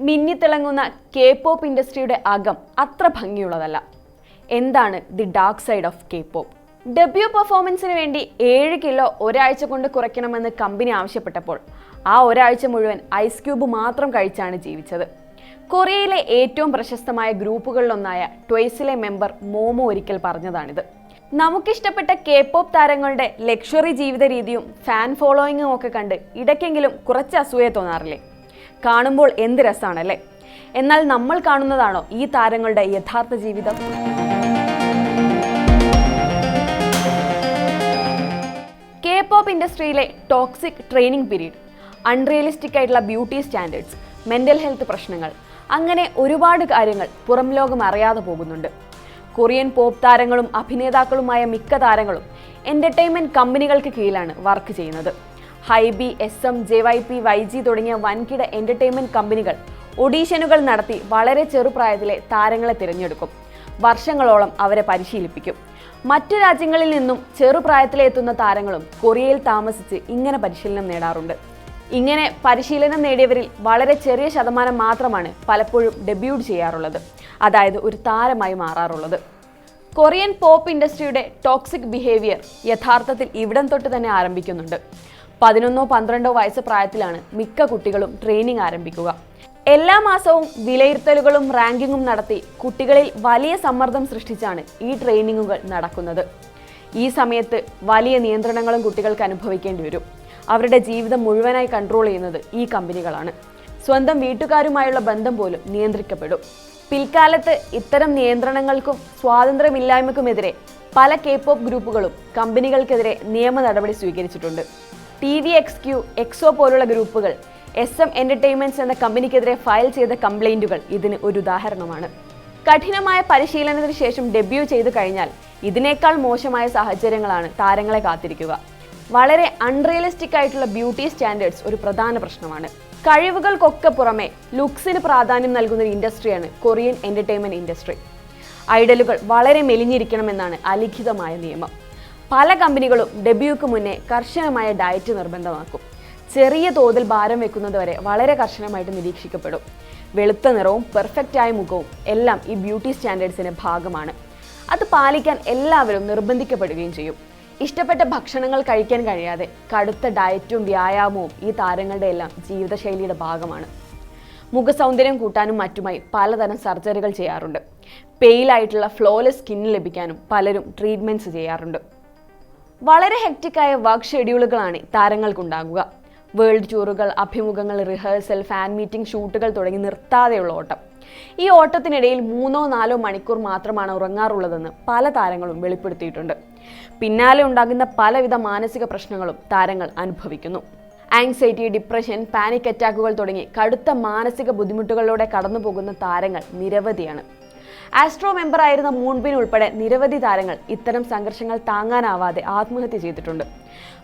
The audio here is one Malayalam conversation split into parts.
മിന്നിത്തിളങ്ങുന്ന K-pop ഇൻഡസ്ട്രിയുടെ അകം അത്ര ഭംഗിയുള്ളതല്ല. എന്താണ് the dark side of K-pop? Debut പെർഫോമൻസിന് വേണ്ടി 7 കിലോ ഒരാഴ്ച കൊണ്ട് കുറയ്ക്കണമെന്ന് കമ്പനി ആവശ്യപ്പെട്ടപ്പോൾ ആ ഒരാഴ്ച മുഴുവൻ ഐസ് ക്യൂബ് മാത്രം കഴിച്ചാണ് ജീവിച്ചത്. കൊറിയയിലെ ഏറ്റവും പ്രശസ്തമായ ഗ്രൂപ്പുകളിലൊന്നായ ട്വൈസിലെ മെമ്പർ മോമോ ഒരിക്കൽ പറഞ്ഞതാണിത്. നമുക്കിഷ്ടപ്പെട്ട K-pop താരങ്ങളുടെ ലക്ഷറി ജീവിത രീതിയും ഫാൻ ഫോളോയിങ്ങും ഒക്കെ കണ്ട് ഇടയ്ക്കെങ്കിലും കുറച്ച് അസൂയ തോന്നാറില്ലേ? കാണുമ്പോൾ എന്ത് രസമാണല്ലേ? എന്നാൽ നമ്മൾ കാണുന്നതാണോ ഈ താരങ്ങളുടെ യഥാർത്ഥ ജീവിതം? K-pop ഇൻഡസ്ട്രിയിലെ ടോക്സിക് ട്രെയിനിങ് പീരീഡ്, അൺറിയലിസ്റ്റിക് ആയിട്ടുള്ള ബ്യൂട്ടി സ്റ്റാൻഡേർഡ്സ്, മെൻ്റൽ ഹെൽത്ത് പ്രശ്നങ്ങൾ, അങ്ങനെ ഒരുപാട് കാര്യങ്ങൾ പുറം ലോകം അറിയാതെ പോകുന്നുണ്ട്. കൊറിയൻ പോപ്പ് താരങ്ങളും അഭിനേതാക്കളുമായ മിക്ക താരങ്ങളും എൻ്റർടൈൻമെൻറ്റ് കമ്പനികൾക്ക് കീഴിലാണ് വർക്ക് ചെയ്യുന്നത്. ഹൈബി, SM, JYP, YG തുടങ്ങിയ വൻകിട എൻ്റർടൈൻമെൻറ്റ് കമ്പനികൾ ഓഡീഷനുകൾ നടത്തി വളരെ ചെറുപ്രായത്തിലെ താരങ്ങളെ തിരഞ്ഞെടുക്കും. വർഷങ്ങളോളം അവരെ പരിശീലിപ്പിക്കും. മറ്റു രാജ്യങ്ങളിൽ നിന്നും ചെറുപ്രായത്തിലെത്തുന്ന താരങ്ങളും കൊറിയയിൽ താമസിച്ച് ഇങ്ങനെ പരിശീലനം നേടാറുണ്ട്. ഇങ്ങനെ പരിശീലനം നേടിയവരിൽ വളരെ ചെറിയ ശതമാനം മാത്രമാണ് പലപ്പോഴും ഡെബ്യൂട്ട് ചെയ്യാറുള്ളത്, അതായത് ഒരു താരമായി മാറാറുള്ളത്. കൊറിയൻ പോപ്പ് ഇൻഡസ്ട്രിയുടെ ടോക്സിക് ബിഹേവിയർ യഥാർത്ഥത്തിൽ ഇവിടം തൊട്ട് തന്നെ ആരംഭിക്കുന്നുണ്ട്. 11-12 വയസ്സ് പ്രായത്തിലാണ് മിക്ക കുട്ടികളും ട്രെയിനിങ് ആരംഭിക്കുക. എല്ലാ മാസവും വിലയിരുത്തലുകളും റാങ്കിങ്ങും നടത്തി കുട്ടികളിൽ വലിയ സമ്മർദ്ദം സൃഷ്ടിച്ചാണ് ഈ ട്രെയിനിങ്ങുകൾ നടക്കുന്നത്. ഈ സമയത്ത് വലിയ നിയന്ത്രണങ്ങളും കുട്ടികൾക്ക് അനുഭവിക്കേണ്ടി വരും. അവരുടെ ജീവിതം മുഴുവനായി കൺട്രോൾ ചെയ്യുന്നത് ഈ കമ്പനികളാണ്. സ്വന്തം വീട്ടുകാരുമായുള്ള ബന്ധം പോലും നിയന്ത്രിക്കപ്പെടും. പിൽക്കാലത്ത് ഇത്തരം നിയന്ത്രണങ്ങൾക്കും സ്വാതന്ത്ര്യമില്ലായ്മയ്ക്കുമെതിരെ പല K-pop ഗ്രൂപ്പുകളും കമ്പനികൾക്കെതിരെ നിയമ നടപടി സ്വീകരിച്ചിട്ടുണ്ട്. TVXQ, EXO പോലുള്ള ഗ്രൂപ്പുകൾ SM എൻ്റർടൈൻമെൻറ്റ്സ് എന്ന കമ്പനിക്കെതിരെ ഫയൽ ചെയ്ത കംപ്ലൈൻറ്റുകൾ ഇതിന് ഒരു ഉദാഹരണമാണ്. കഠിനമായ പരിശീലനത്തിന് ശേഷം ഡെബ്യൂ ചെയ്തു കഴിഞ്ഞാൽ ഇതിനേക്കാൾ മോശമായ സാഹചര്യങ്ങളാണ് താരങ്ങളെ കാത്തിരിക്കുക. വളരെ അൺറിയലിസ്റ്റിക് ആയിട്ടുള്ള ബ്യൂട്ടി സ്റ്റാൻഡേർഡ്സ് ഒരു പ്രധാന പ്രശ്നമാണ്. കഴിവുകൾക്കൊക്കെ പുറമെ ലുക്സിന് പ്രാധാന്യം നൽകുന്ന ഒരു ഇൻഡസ്ട്രിയാണ് കൊറിയൻ എൻ്റർടൈൻമെൻറ്റ് ഇൻഡസ്ട്രി. ഐഡലുകൾ വളരെ മെലിഞ്ഞിരിക്കണമെന്നാണ് അലിഖിതമായ നിയമം. പല കമ്പനികളും ഡെബ്യൂക്ക് മുന്നേ കർശനമായ ഡയറ്റ് നിർബന്ധമാക്കും. ചെറിയ തോതിൽ ഭാരം വെക്കുന്നതുവരെ വളരെ കർശനമായിട്ട് നിരീക്ഷിക്കപ്പെടും. വെളുത്ത നിറവും പെർഫെക്റ്റായ മുഖവും എല്ലാം ഈ ബ്യൂട്ടി സ്റ്റാൻഡേർഡ്സിൻ്റെ ഭാഗമാണ്. അത് പാലിക്കാൻ എല്ലാവരും നിർബന്ധിക്കപ്പെടുകയും ചെയ്യും. ഇഷ്ടപ്പെട്ട ഭക്ഷണങ്ങൾ കഴിക്കാൻ കഴിയാതെ കടുത്ത ഡയറ്റും വ്യായാമവും ഈ താരങ്ങളുടെ എല്ലാം ജീവിതശൈലിയുടെ ഭാഗമാണ്. മുഖസൗന്ദര്യം കൂട്ടാനും മറ്റുമായി പലതരം സർജറികൾ ചെയ്യാറുണ്ട്. പെയിലായിട്ടുള്ള ഫ്ലോലെസ് സ്കിൻ ലഭിക്കാനും പലരും ട്രീറ്റ്മെൻറ്റ്സ് ചെയ്യാറുണ്ട്. വളരെ ഹെക്റ്റിക്കായ വർക്ക് ഷെഡ്യൂളുകളാണ് താരങ്ങൾക്കുണ്ടാകുക. വേൾഡ് ടൂറുകൾ, അഭിമുഖങ്ങൾ, റിഹേഴ്സൽ, ഫാൻ മീറ്റിംഗ്, ഷൂട്ടുകൾ തുടങ്ങി നിർത്താതെയുള്ള ഓട്ടം. ഈ ഓട്ടത്തിനിടയിൽ 3-4 മണിക്കൂർ മാത്രമാണ് ഉറങ്ങാറുള്ളതെന്ന് പല താരങ്ങളും വെളിപ്പെടുത്തിയിട്ടുണ്ട്. പിന്നാലെ ഉണ്ടാകുന്ന പലവിധ മാനസിക പ്രശ്നങ്ങളും താരങ്ങൾ അനുഭവിക്കുന്നു. ആങ്സൈറ്റി, ഡിപ്രഷൻ, പാനിക് അറ്റാക്കുകൾ തുടങ്ങി കടുത്ത മാനസിക ബുദ്ധിമുട്ടുകളിലൂടെ കടന്നു പോകുന്ന താരങ്ങൾ നിരവധിയാണ്. ആസ്ട്രോ മെമ്പറായിരുന്ന മൂൺബിൻ ഉൾപ്പെടെ നിരവധി താരങ്ങൾ ഇത്തരം സംഘർഷങ്ങൾ താങ്ങാനാവാതെ ആത്മഹത്യ ചെയ്തിട്ടുണ്ട്.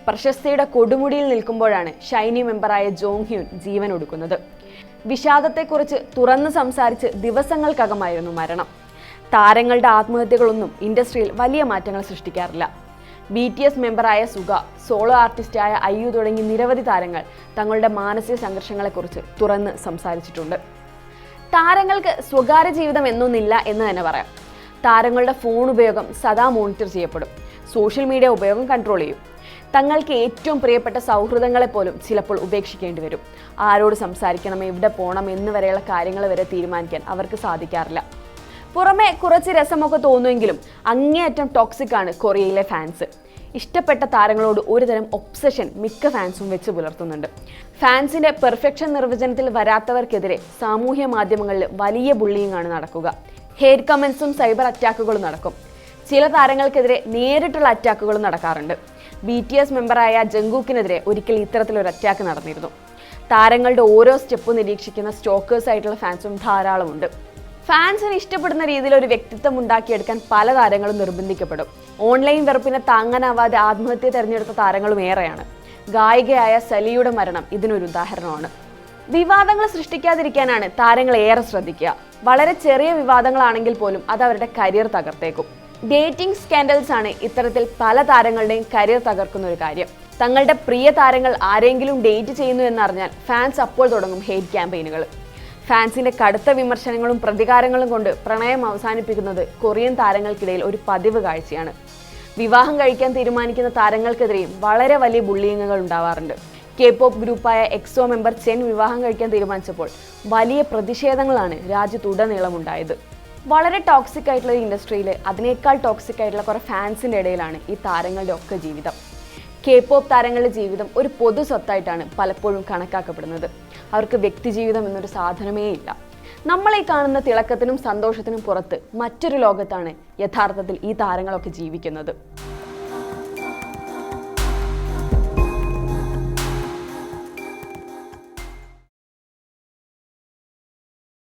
പ്രശസ്തിയുടെ കൊടുമുടിയിൽ നിൽക്കുമ്പോഴാണ് ഷൈനി മെമ്പറായ ജോങ് ഹ്യൂൻ ജീവൻ ഒടുക്കുന്നത്. വിഷാദത്തെക്കുറിച്ച് തുറന്ന് സംസാരിച്ച് ദിവസങ്ങൾക്കകമായിരുന്നു മരണം. താരങ്ങളുടെ ആത്മഹത്യകളൊന്നും ഇൻഡസ്ട്രിയിൽ വലിയ മാറ്റങ്ങൾ സൃഷ്ടിക്കാറില്ല. BTS മെമ്പറായ സുഗ, സോളോ ആർട്ടിസ്റ്റായ IU തുടങ്ങി നിരവധി താരങ്ങൾ തങ്ങളുടെ മാനസിക സംഘർഷങ്ങളെക്കുറിച്ച് തുറന്ന് സംസാരിച്ചിട്ടുണ്ട്. താരങ്ങൾക്ക് സ്വകാര്യ ജീവിതം എന്നൊന്നില്ല എന്ന് തന്നെ പറയാം. താരങ്ങളുടെ ഫോൺ ഉപയോഗം സദാ മോണിറ്റർ ചെയ്യപ്പെടും. സോഷ്യൽ മീഡിയ ഉപയോഗം കൺട്രോൾ ചെയ്യും. തങ്ങൾക്ക് ഏറ്റവും പ്രിയപ്പെട്ട സൗഹൃദങ്ങളെപ്പോലും ചിലപ്പോൾ ഉപേക്ഷിക്കേണ്ടി വരും. ആരോട് സംസാരിക്കണം, എവിടെ പോകണം എന്ന് വരെയുള്ള കാര്യങ്ങൾ വരെ തീരുമാനിക്കാൻ അവർക്ക് സാധിക്കാറില്ല. പുറമെ കുറച്ച് രസമൊക്കെ തോന്നുമെങ്കിലും അങ്ങേയറ്റം ടോക്സിക് ആണ് കൊറിയയിലെ ഫാൻസ്. ഇഷ്ടപ്പെട്ട താരങ്ങളോട് ഒരുതരം ഒബ്സഷൻ മിക്ക ഫാൻസും വെച്ച് പുലർത്തുന്നുണ്ട്. ഫാൻസിന്റെ പെർഫെക്ഷൻ നിർവചനത്തിൽ വരാത്തവർക്കെതിരെ സാമൂഹ്യ മാധ്യമങ്ങളിൽ വലിയ ബുള്ളിയിങ് ആണ് നടക്കുക. ഹേറ്റ് കമന്റ്സും സൈബർ അറ്റാക്കുകളും നടക്കും. ചില താരങ്ങൾക്കെതിരെ നേരിട്ടുള്ള അറ്റാക്കുകളും നടക്കാറുണ്ട്. BTS മെമ്പറായ ജങ്കൂക്കിനെതിരെ ഒരിക്കൽ ഇത്തരത്തിലൊരു അറ്റാക്ക് നടന്നിരുന്നു. താരങ്ങളുടെ ഓരോ സ്റ്റെപ്പും നിരീക്ഷിക്കുന്ന സ്റ്റോക്കേഴ്സ് ആയിട്ടുള്ള ഫാൻസും ധാരാളമുണ്ട്. ഫാൻസിന് ഇഷ്ടപ്പെടുന്ന രീതിയിൽ ഒരു വ്യക്തിത്വം ഉണ്ടാക്കിയെടുക്കാൻ പല താരങ്ങളും നിർബന്ധിക്കപ്പെടും. ഓൺലൈൻ വെറുപ്പിനെ താങ്ങാനാവാതെ ആത്മഹത്യ തിരഞ്ഞെടുത്ത താരങ്ങളും ഏറെയാണ്. ഗായികയായ സലിയുടെ മരണം ഇതിനൊരു ഉദാഹരണമാണ്. വിവാദങ്ങൾ സൃഷ്ടിക്കാതിരിക്കാനാണ് താരങ്ങൾ ഏറെ ശ്രദ്ധിക്കുക. വളരെ ചെറിയ വിവാദങ്ങളാണെങ്കിൽ പോലും അത് അവരുടെ കരിയർ തകർത്തേക്കും. ഡേറ്റിംഗ് സ്കാൻഡൽസ് ആണ് ഇത്തരത്തിൽ പല താരങ്ങളുടെയും കരിയർ തകർക്കുന്ന ഒരു കാര്യം. തങ്ങളുടെ പ്രിയ താരങ്ങൾ ആരെങ്കിലും ഡേറ്റ് ചെയ്യുന്നു എന്നറിഞ്ഞാൽ ഫാൻസ് അപ്പോൾ തുടങ്ങും ഹേറ്റ് ക്യാമ്പയിനുകൾ. ഫാൻസിന്റെ കടുത്ത വിമർശനങ്ങളും പ്രതികാരങ്ങളും കൊണ്ട് പ്രണയം അവസാനിപ്പിക്കുന്നത് കൊറിയൻ താരങ്ങൾക്കിടയിൽ ഒരു പതിവ് കാഴ്ചയാണ്. വിവാഹം കഴിക്കാൻ തീരുമാനിക്കുന്ന താരങ്ങൾക്കെതിരെയും വളരെ വലിയ ബുള്ളിയിങ്ങുകൾ ഉണ്ടാവാറുണ്ട്. K-pop ഗ്രൂപ്പായ എക്സോ മെമ്പർ ചെൻ വിവാഹം കഴിക്കാൻ തീരുമാനിച്ചപ്പോൾ വലിയ പ്രതിഷേധങ്ങളാണ് രാജ്യത്തുടനീളം ഉണ്ടായത്. വളരെ ടോക്സിക് ആയിട്ടുള്ള ഈ ഇൻഡസ്ട്രിയിൽ അതിനേക്കാൾ ടോക്സിക് ആയിട്ടുള്ള കുറേ ഫാൻസിൻ്റെ ഇടയിലാണ് ഈ താരങ്ങളുടെ ഒക്കെ ജീവിതം. K-pop താരങ്ങളുടെ ജീവിതം ഒരു പൊതു സ്വത്തായിട്ടാണ് പലപ്പോഴും കണക്കാക്കപ്പെടുന്നത്. അവർക്ക് വ്യക്തിജീവിതം എന്നൊരു സാധനമേ ഇല്ല. നമ്മളീ കാണുന്ന തിളക്കത്തിനും സന്തോഷത്തിനും പുറത്ത് മറ്റൊരു ലോകത്താണ് യഥാർത്ഥത്തിൽ ഈ താരങ്ങളൊക്കെ ജീവിക്കുന്നത്.